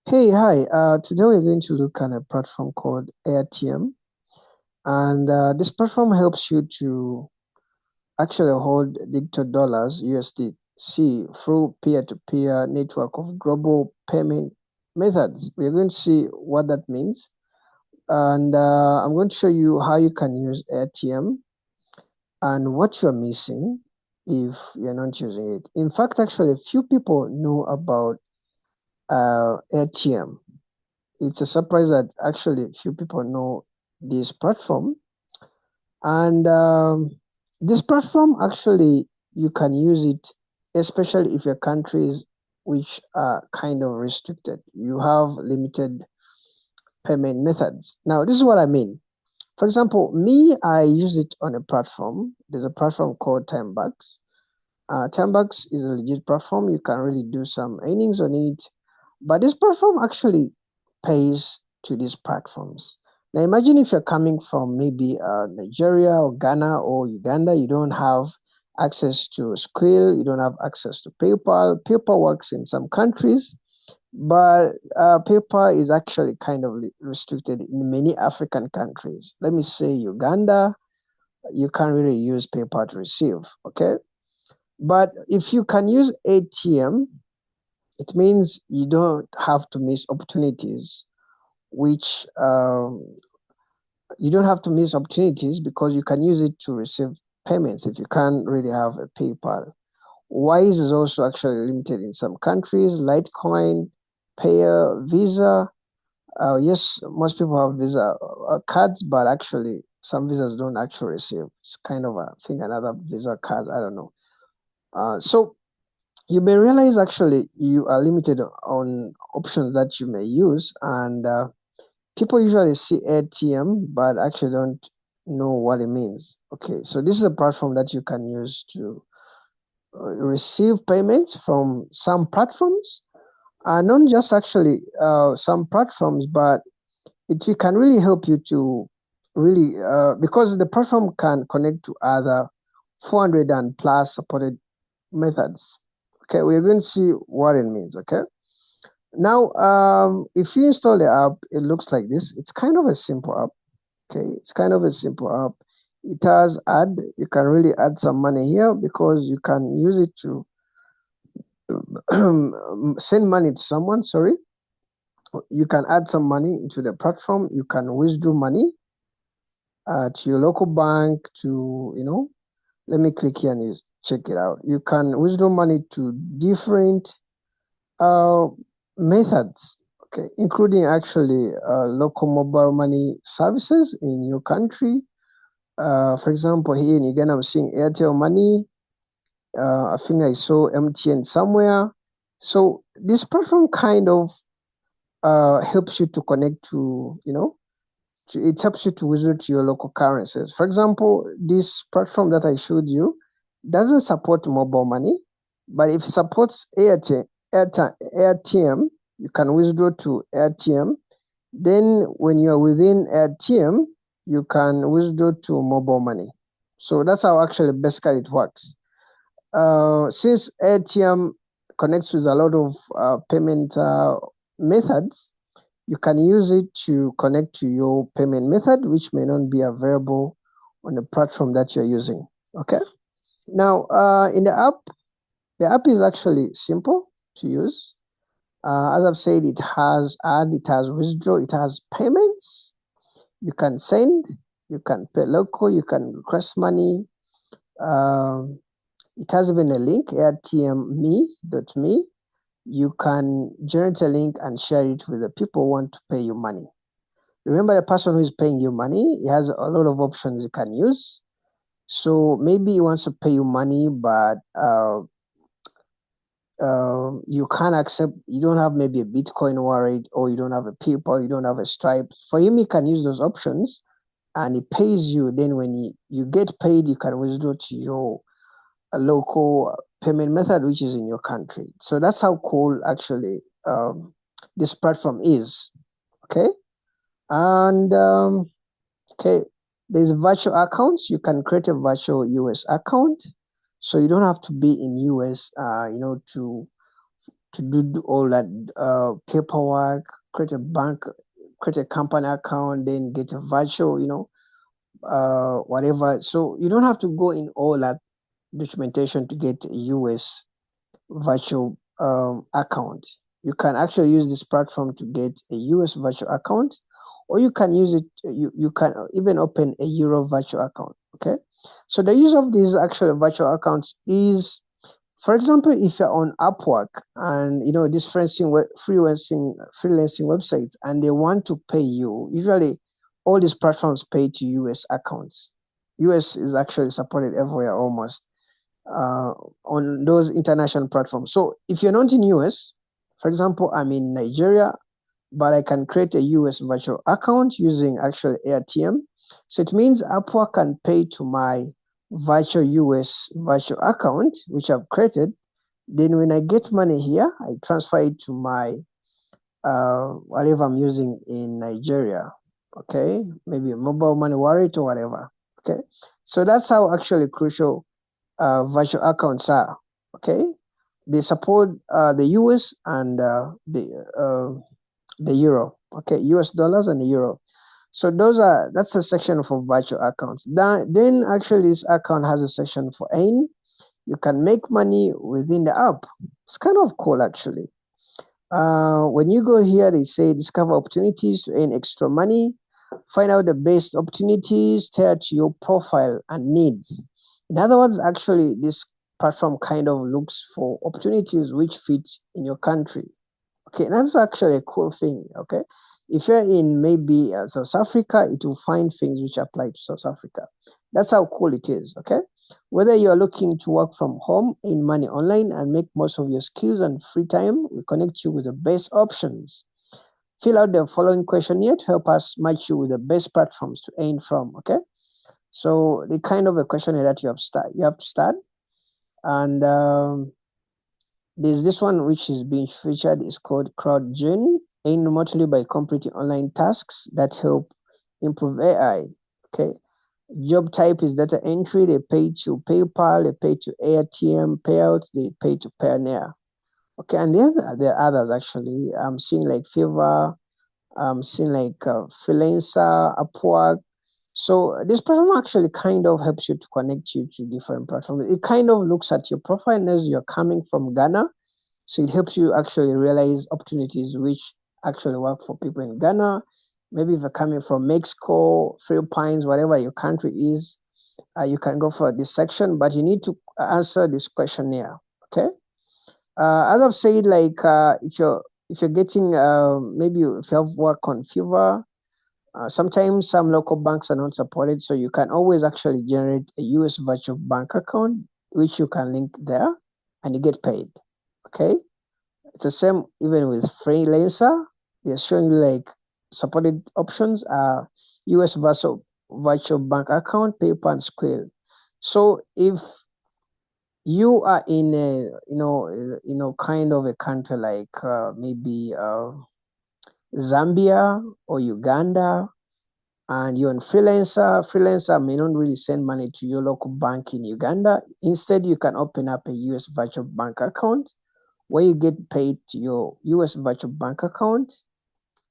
Hey, hi. Today we're going to look at a platform called Airtm, and this platform helps you to actually hold digital dollars (USDC) through peer-to-peer network of global payment methods. We're going to see what that means, and I'm going to show you how you can use Airtm and what you're missing if you're not using it. In fact, actually, few people know about Airtm. It's a surprise that actually few people know this platform. And this platform actually you can use it, especially if your countries which are kind of restricted. You have limited payment methods. Now, this is what I mean. For example, me, I use it on a platform. There's a platform called Timebucks. Timebucks is a legit platform. You can really do some earnings on it. But this platform actually pays to these platforms. Now, imagine if you're coming from maybe Nigeria or Ghana or Uganda, you don't have access to Skrill, you don't have access to PayPal. PayPal works in some countries, but PayPal is actually kind of restricted in many African countries. Let me say Uganda, you can't really use PayPal to receive, okay? But if you can use ATM, it means you don't have to miss opportunities, which you don't have to miss opportunities because you can use it to receive payments if you can't really have a PayPal. Wise is also actually limited in some countries, Litecoin, Payer, Visa. Yes, most people have Visa cards, but actually some visas don't actually receive. It's kind of a thing, another Visa card, I don't know. So you may realize actually you are limited on options that you may use, and people usually see ATM but actually don't know what it means. Okay, so this is a platform that you can use to receive payments from some platforms, not just actually some platforms, but it can really help you to really because the platform can connect to other 400 and plus supported methods. Okay, we're going to see what it means. Okay. Now, if you install the app, it looks like this. It's kind of a simple app. Okay, it's kind of a simple app. It has add. You can really add some money here because you can use it to send money to someone. Sorry, you can add some money into the platform. You can withdraw money to your local bank. Let me click here and you check it out. You can withdraw money to different uh, methods, okay, including actually local mobile money services in your country. For example, here in Uganda, I'm seeing Airtel Money. I think I saw MTN somewhere. So this platform kind of helps you to connect to, it helps you to visit your local currencies. For example, this platform that I showed you doesn't support mobile money, but if it supports AirTM, you can withdraw to AirTM. Then when you're within AirTM, you can withdraw to mobile money. So that's how actually basically it works. Since AirTM connects with a lot of payment methods, you can use it to connect to your payment method, which may not be available on the platform that you're using. Okay. Now, in the app is actually simple to use. As I've said, it has add, it has withdraw, it has payments. You can send, you can pay local, you can request money. It has even a link, airtmme.me. You can generate a link and share it with the people who want to pay you money. Remember, the person who is paying you money, he has a lot of options you can use. So maybe he wants to pay you money, but you can't accept, you don't have maybe a Bitcoin wallet, or you don't have a PayPal, you don't have a Stripe. For him, he can use those options and he pays you. Then when you get paid, you can withdraw to your local payment method, which is in your country. So that's how cool actually this platform is. Okay. And okay, there's virtual accounts. You can create a virtual US account, so you don't have to be in US, to do all that paperwork, create a company account, then get a virtual, whatever. So you don't have to go in all that documentation to get a US virtual account. You can actually use this platform to get a US virtual account, or you can use it, you can even open a Euro virtual account. Okay. So the use of these actual virtual accounts is, for example, if you're on Upwork and these freelancing websites, and they want to pay you, usually all these platforms pay to US accounts. US is actually supported everywhere almost on those international platforms. So if you're not in US, for example, I'm in Nigeria, but I can create a US virtual account using actual Airtm. So it means Upwork can pay to my virtual US virtual account, which I've created. Then when I get money here, I transfer it to my whatever I'm using in Nigeria. Okay, maybe a mobile money wallet or whatever. Okay, so that's how actually crucial virtual accounts are. Okay, they support the US and the euro. Okay, US dollars and the euro. So that's a section for virtual accounts. Then actually this account has a section for earn. You can make money within the app. It's kind of cool actually. When you go here, they say discover opportunities to earn extra money, find out the best opportunities tailored to your profile and needs. In other words, actually, this platform kind of looks for opportunities which fit in your country. Okay, that's actually a cool thing. Okay, if you're in maybe South Africa, it will find things which apply to South Africa. That's how cool it is. Okay, whether you're looking to work from home, earn money online, and make most of your skills and free time, we connect you with the best options. Fill out the following questionnaire to help us match you with the best platforms to earn from. Okay, so the kind of a questionnaire that you have to start, and there's this one which is being featured, is called CrowdGen, earn remotely by completing online tasks that help improve AI. Okay. Job type is data entry. They pay to PayPal, they pay to Airtm payouts, they pay to Payoneer. Okay, and then there are others actually. I'm seeing like Fiverr, I'm seeing like Freelancer, Upwork. So this platform actually kind of helps you to connect you to different platforms. It kind of looks at your profile as you're coming from Ghana. So it helps you actually realize opportunities which actually work for people in Ghana. Maybe if you're coming from Mexico, Philippines, whatever your country is, you can go for this section, but you need to answer this questionnaire. Okay. As I've said, like if you're getting maybe if you have work on Fiverr, sometimes some local banks are not supported, so you can always actually generate a US virtual bank account, which you can link there, and you get paid. Okay, it's the same even with Freelancer. They're showing you like supported options are US virtual bank account, PayPal, and Square. So if you are in a kind of a country like maybe Zambia or Uganda, and you're on freelancer may not really send money to your local bank in Uganda. Instead, you can open up a US virtual bank account where you get paid to your US virtual bank account.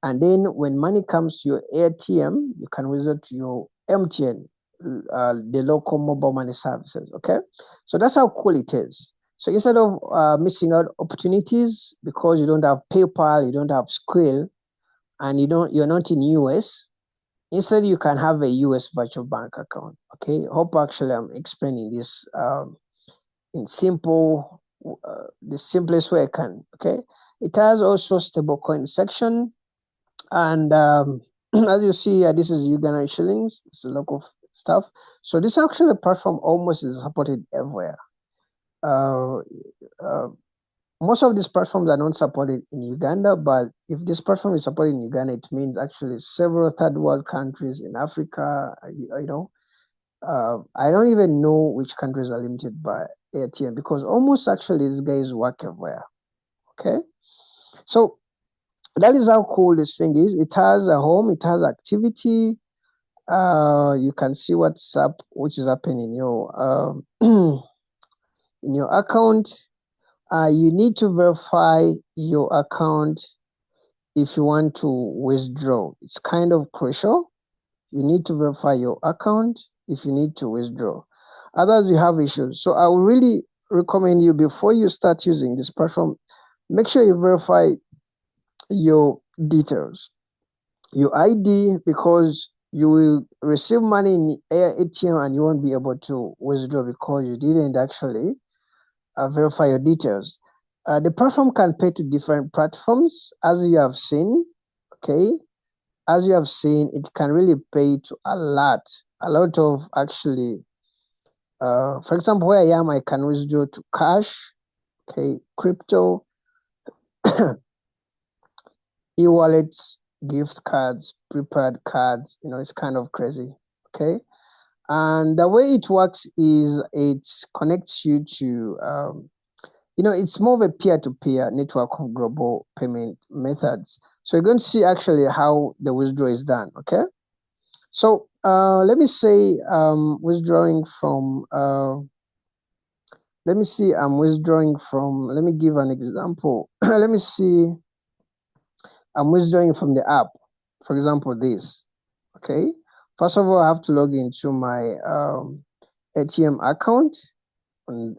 And then when money comes to your ATM, you can resort to your MTN, the local mobile money services. Okay, so that's how cool it is. So instead of missing out opportunities because you don't have PayPal, you don't have Square, and you're not in US, instead you can have a US virtual bank account. Okay, hope actually I'm explaining this in simple, the simplest way I can. Okay, it has also stablecoin section. And as you see, this is Uganda shillings. This is local stuff. So this actually platform almost is supported everywhere. Uh, uh, Most of these platforms are not supported in Uganda, but if this platform is supported in Uganda, it means actually several third world countries in Africa. I don't even know which countries are limited by ATM because almost actually these guys work everywhere. Okay, so that is how cool this thing is. It has a home, it has activity. You can see what's up, which is happening in your in your account. You need to verify your account if you want to withdraw. It's kind of crucial. You need to verify your account if you need to withdraw. Otherwise, you have issues. So I would really recommend you, before you start using this platform, make sure you verify your details, your ID, because you will receive money in ATM and you won't be able to withdraw because you didn't actually verify your details. The platform can pay to different platforms, as you have seen. Okay, as you have seen, it can really pay to a lot of actually. For example, where I am, I can withdraw to cash, okay, crypto, e-wallets, gift cards, prepaid cards. It's kind of crazy. Okay, and the way it works is it connects you to it's more of a peer-to-peer network of global payment methods. So you're going to see actually how the withdrawal is done. Okay, so let me say withdrawing from let me see, I'm withdrawing from, let me give an example. Let me see, I'm withdrawing from the app. For example, this. Okay, first of all, I have to log into my ATM account, and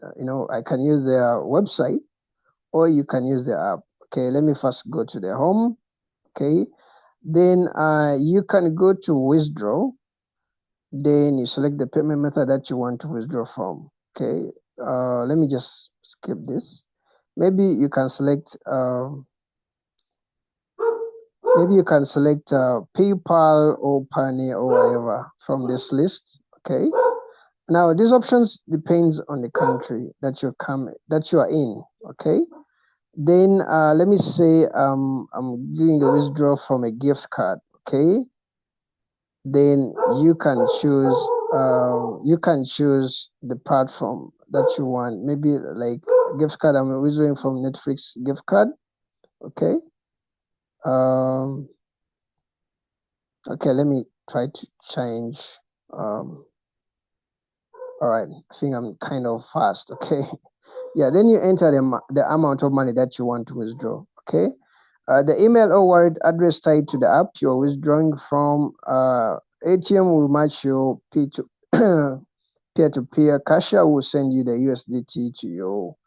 I can use their website, or you can use the app. Okay, let me first go to the home. Okay, then you can go to withdraw. Then you select the payment method that you want to withdraw from. Okay, let me just skip this. Maybe you can select PayPal or Payoneer or whatever from this list. Okay, now these options depends on the country that you are in. Okay, then let me say I'm doing a withdrawal from a gift card. Okay, then you can choose the platform that you want. Maybe like gift card, I'm withdrawing from Netflix gift card. Okay, okay, let me try to change. All right, I think I'm kind of fast. Okay, yeah, then you enter the amount of money that you want to withdraw. Okay, the email or wallet address tied to the app you're withdrawing from. ATM will match your peer-to-peer. Cashier will send you the USDT to your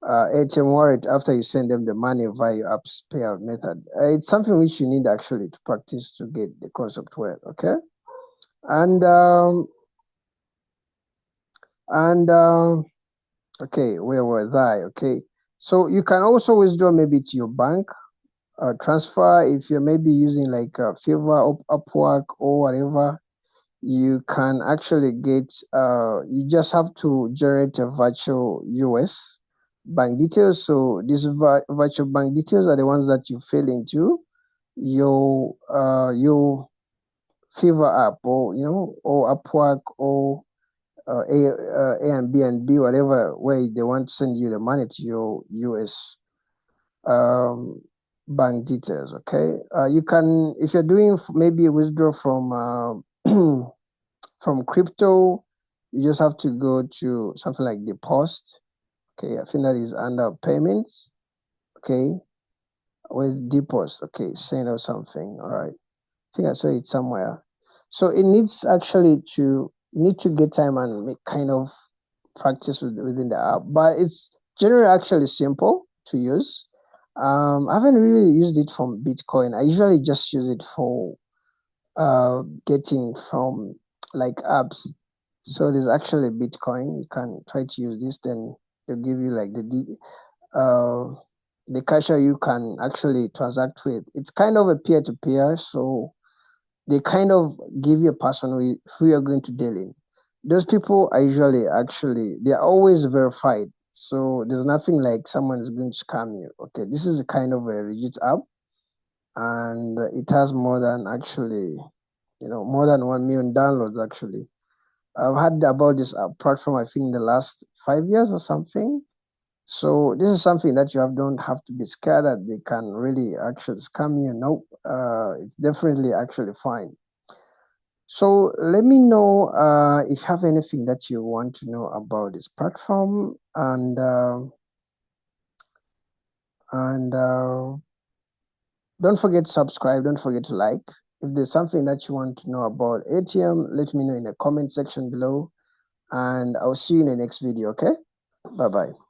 ATM wallet after you send them the money via your app's payout method. It's something which you need actually to practice to get the concept well. Okay, and okay, where was I? Okay, so you can also withdraw maybe to your bank. Transfer, if you're maybe using like Fiverr, Upwork, or whatever, you can actually get, you just have to generate a virtual US bank details. So these virtual bank details are the ones that you fill into your Fiverr app, or or Upwork, or Airbnb, whatever way they want to send you the money to your US bank details. Okay, you can, if you're doing maybe a withdraw from from crypto, you just have to go to something like deposit. Okay, I think that is under payments. Okay, with deposit. Okay, send or something. All right, I think I saw it somewhere. So it needs actually to, you need to get time and make kind of practice within the app, but it's generally actually simple to use. I haven't really used it from Bitcoin. I usually just use it for getting from like apps. So there's actually Bitcoin. You can try to use this, then they'll give you like the cashier you can actually transact with. It's kind of a peer-to-peer, so they kind of give you a person who you're going to deal in. Those people are usually actually, they're always verified. So there's nothing like someone is going to scam you. Okay, this is a kind of a legit app, and it has more than actually, more than 1 million downloads actually. I've heard about this platform, I think, in the last 5 years or something. So this is something that don't have to be scared that they can really actually scam you. Nope, it's definitely actually fine. So let me know if you have anything that you want to know about this platform, and And don't forget to subscribe. Don't forget to like. If there's something that you want to know about ATM, let me know in the comment section below. And I'll see you in the next video, okay? Bye-bye.